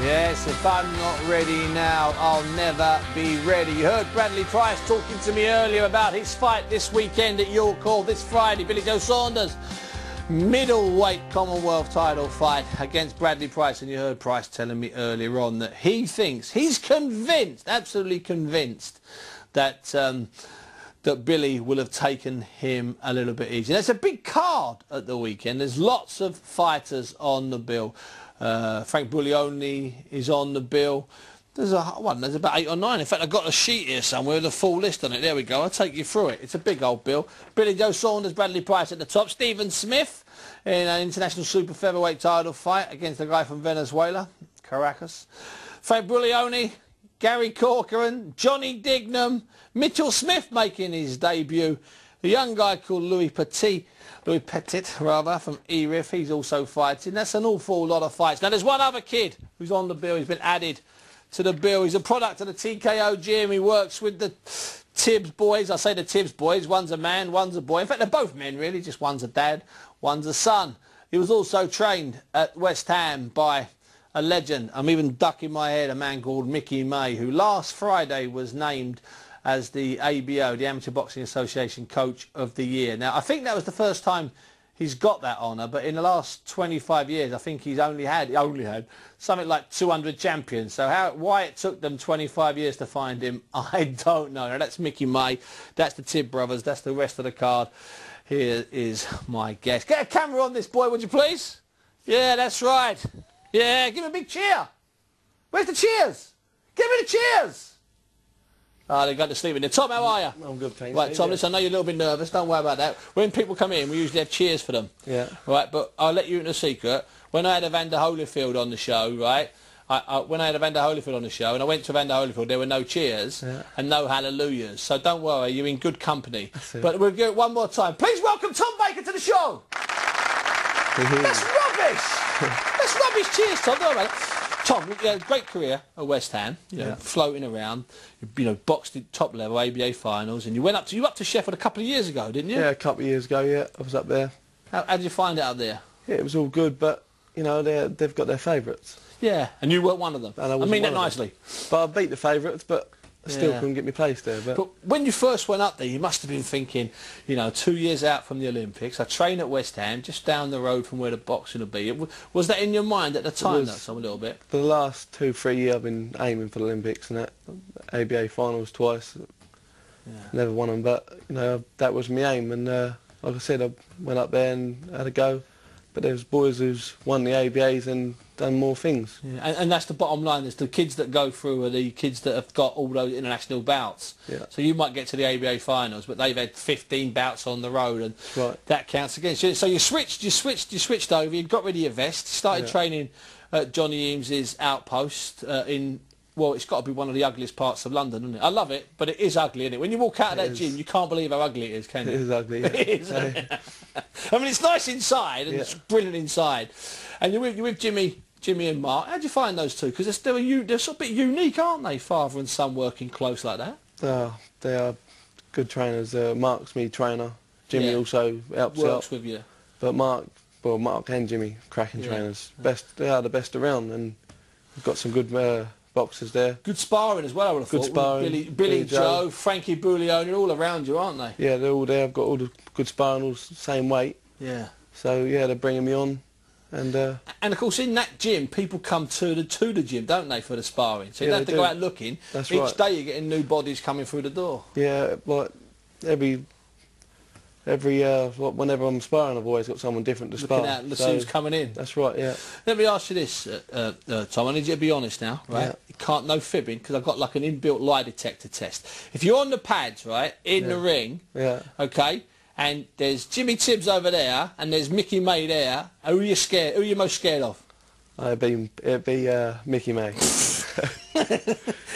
Yes, if I'm not ready now, I'll never be ready. You heard Bradley Price talking to me earlier about his fight this weekend at York Hall this Friday. Billy Joe Saunders, middleweight Commonwealth title fight against Bradley Price. And you heard Price telling me earlier on that he thinks, he's convinced, absolutely convinced, that that Billy will have taken him a little bit easy. There's a big card at the weekend. There's lots of fighters on the bill. Frank Buglioni is on the bill. There's about 8 or 9. In fact, I've got a sheet here somewhere with a full list on it. There we go. I'll take you through it. It's a big old bill. Billy Joe Saunders, Bradley Price at the top. Stephen Smith in an international super featherweight title fight against a guy from Venezuela, Caracas. Frank Buglioni, Gary Corcoran, Johnny Dignam, Mitchell Smith making his debut. A young guy called Louis Petit from Erith, he's also fighting. That's an awful lot of fights. Now there's one other kid who's on the bill. He's been added to the bill. He's a product of the TKO gym. He works with the Tibbs boys. I say the Tibbs boys. One's a man, one's a boy. In fact, they're both men, really. Just one's a dad, one's a son. He was also trained at West Ham by a legend. I'm even ducking my head, a man called Mickey May, who last Friday was named as the ABO, the Amateur Boxing Association Coach of the Year. Now, I think that was the first time he's got that honour, but in the last 25 years, I think he's only had something like 200 champions. So why it took them 25 years to find him, I don't know. Now, that's Mickey May, that's the Tibb brothers, that's the rest of the card. Here is my guest. Get a camera on this boy, would you please? Yeah, that's right. Yeah, give him a big cheer. Where's the cheers? Give me the cheers. Oh, they've got to sleep in there. Tom, how are you? I'm good, thanks. Right, Tom, listen, I know you're a little bit nervous. Don't worry about that. When people come in, we usually have cheers for them. Yeah. Right, but I'll let you in a secret. When I had Evander Holyfield on the show, right, when I had Evander Holyfield on the show, and I went to Evander Holyfield, there were no cheers and no hallelujahs. So don't worry, you're in good company. But we'll do it one more time. Please welcome Tom Baker to the show. That's rubbish. That's rubbish. Cheers, Tom. Don't worry about it. Tom, you had a great career at West Ham, you know, floating around, you know, boxed at top level, ABA finals, and you went up to Sheffield a couple of years ago, didn't you? Yeah, a couple of years ago, yeah, I was up there. How did you find it out there? Yeah, it was all good, but, you know, they've got their favourites. Yeah, and you weren't one of them. And I mean that nicely. But I beat the favourites, but I still couldn't get my place there. But when you first went up there, you must have been thinking, you know, 2 years out from the Olympics, I train at West Ham, just down the road from where the boxing will be. Was that in your mind at the time, though, Tom, a little bit? For the last 2-3 years, I've been aiming for the Olympics and that. ABA finals twice. Yeah. Never won them, but, you know, that was my aim. And like I said, I went up there and had a go. But there's boys who's won the ABAs and done more things. Yeah, and that's the bottom line. Is the kids that go through are the kids that have got all those international bouts. Yeah. So you might get to the ABA finals, but they've had 15 bouts on the road, and that counts against you. So you switched over. You got rid of your vest. Started training at Johnny Eames's outpost in. Well, it's got to be one of the ugliest parts of London, isn't it? I love it, but it is ugly, isn't it? When you walk out of that gym, you can't believe how ugly it is, can you? It is ugly, yeah. It is, isn't it? I mean, it's nice inside, and it's brilliant inside. And you're with Jimmy and Mark. How do you find those two? Because they're sort of a bit unique, aren't they? Father and son working close like that. They are good trainers. Mark's my trainer. Jimmy also helps out. Works with you. But Mark and Jimmy, cracking trainers. They are the best around, and we've got some good boxers there. Good sparring as well, I would have thought. Good sparring. Billy Joe, Frankie Buglioni, all around you, aren't they? Yeah, they're all there. I've got all the good sparring, all the same weight. Yeah. So, yeah, they're bringing me on. And of course, in that gym, people come to the gym, don't they, for the sparring? So you don't have to go out looking. That's Each day you're getting new bodies coming through the door. Yeah, like whenever I'm sparring, I've always got someone different to spar. Looking out, let's see who's coming in. That's right, yeah. Let me ask you this, Tom. I need you to be honest now, right? Yeah. No fibbing, because I've got like an inbuilt lie detector test. If you're on the pads, right, in the ring, okay, and there's Jimmy Tibbs over there, and there's Mickey May there, who are you scared? Who are you most scared of? It'd be Mickey May.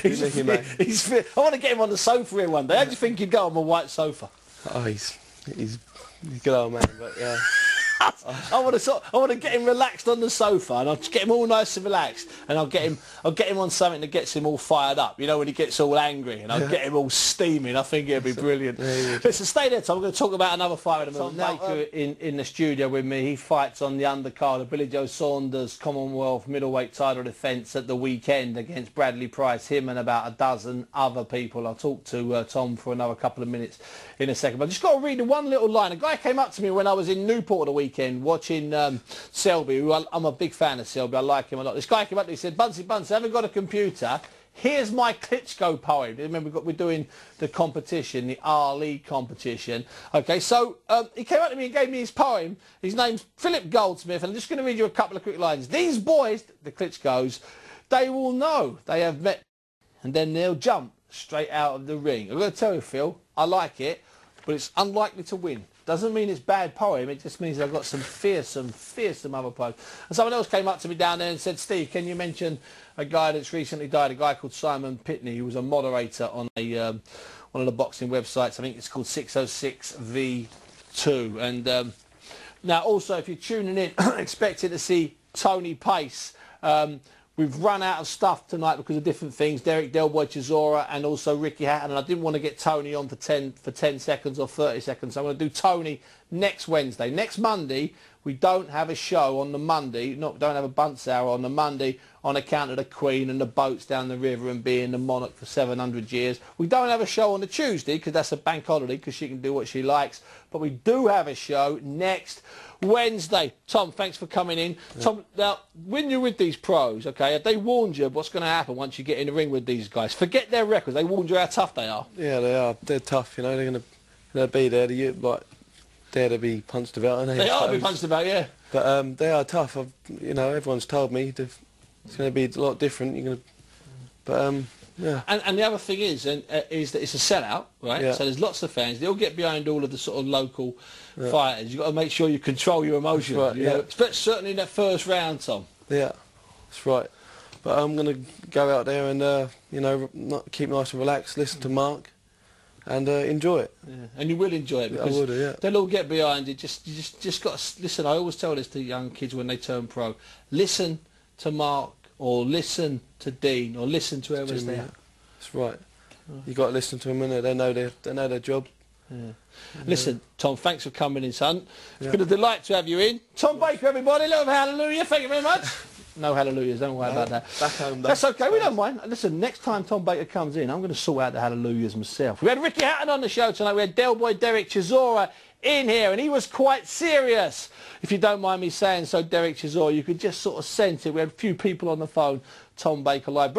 Mickey May. I want to get him on the sofa here one day. How do you think he'd go on a white sofa? Oh, he's a good old man, but yeah. I want to get him relaxed on the sofa, and I'll get him all nice and relaxed, and I'll get him on something that gets him all fired up. You know, when he gets all angry, and I'll get him all steaming. I think it'll be brilliant. Listen, stay there, Tom. I'm going to talk about another fight in a minute. Tom Baker in the studio with me. He fights on the undercard of Billy Joe Saunders' Commonwealth middleweight title defence at the weekend against Bradley Price. Him and about a dozen other people. I'll talk to Tom for another couple of minutes in a second. But I've just got to read one little line. A guy came up to me when I was in Newport the weekend watching Selby, who I'm a big fan of Selby. I like him a lot. This guy came up to me and said, Bunce, I haven't got a computer. Here's my Klitschko poem. Remember, we're doing the competition, the R-League competition. Okay, so he came up to me and gave me his poem. His name's Philip Goldsmith, and I'm just going to read you a couple of quick lines. These boys, the Klitschkos, they will know they have met, and then they'll jump straight out of the ring. I'm going to tell you, Phil, I like it, but it's unlikely to win. Doesn't mean it's bad poem, it just means I've got some fearsome other poems. And someone else came up to me down there and said, Steve, can you mention a guy that's recently died, a guy called Simon Pitney, who was a moderator on one of the boxing websites. I think it's called 606V2. And now also, if you're tuning in, expecting to see Tony Pace, we've run out of stuff tonight because of different things. Derek Delboy Chisora and also Ricky Hatton. And I didn't want to get Tony on for 10 seconds or 30 seconds. So I'm going to do Tony next Wednesday. Next Monday, we don't have a show on the Monday. Don't have a Bunce hour on the Monday on account of the Queen and the boats down the river and being the monarch for 700 years. We don't have a show on the Tuesday because that's a bank holiday because she can do what she likes. But we do have a show next Wednesday. Tom, thanks for coming in. Yeah. Tom, now, when you're with these pros, okay, have they warned you what's going to happen once you get in the ring with these guys? Forget their records. They warned you how tough they are. Yeah, they are. They're tough, you know. They're going to be there to be punched about. They are to be punched about, yeah. But they are tough. You know, everyone's told me it's going to be a lot different. Yeah. And the other thing is that it's a sellout, right? Yeah. So there's lots of fans. They all get behind all of the sort of local fighters. You've got to make sure you control your emotions. Right, yeah. Certainly in that first round, Tom. Yeah, that's right. But I'm going to go out there and, you know, keep nice and relaxed, listen to Mark, and enjoy it. Yeah. And you will enjoy it because they'll all get behind it. You just got to listen. I always tell this to young kids when they turn pro. Listen to Mark, or listen to Dean, or listen to whoever's there. That's right. You got to listen to them, and they know their job. Yeah. Listen, Tom, thanks for coming in, son. It's been a delight to have you in. Tom Baker, everybody, a little hallelujah. Thank you very much. No hallelujahs, don't worry about that. Back home, that's okay, we don't mind. Listen, next time Tom Baker comes in, I'm going to sort out the hallelujahs myself. We had Ricky Hatton on the show tonight. We had Delboy Derek Chisora in here, and he was quite serious. If you don't mind me saying so, Derek Chisora, you could just sort of sense it. We had a few people on the phone. Tom Baker live.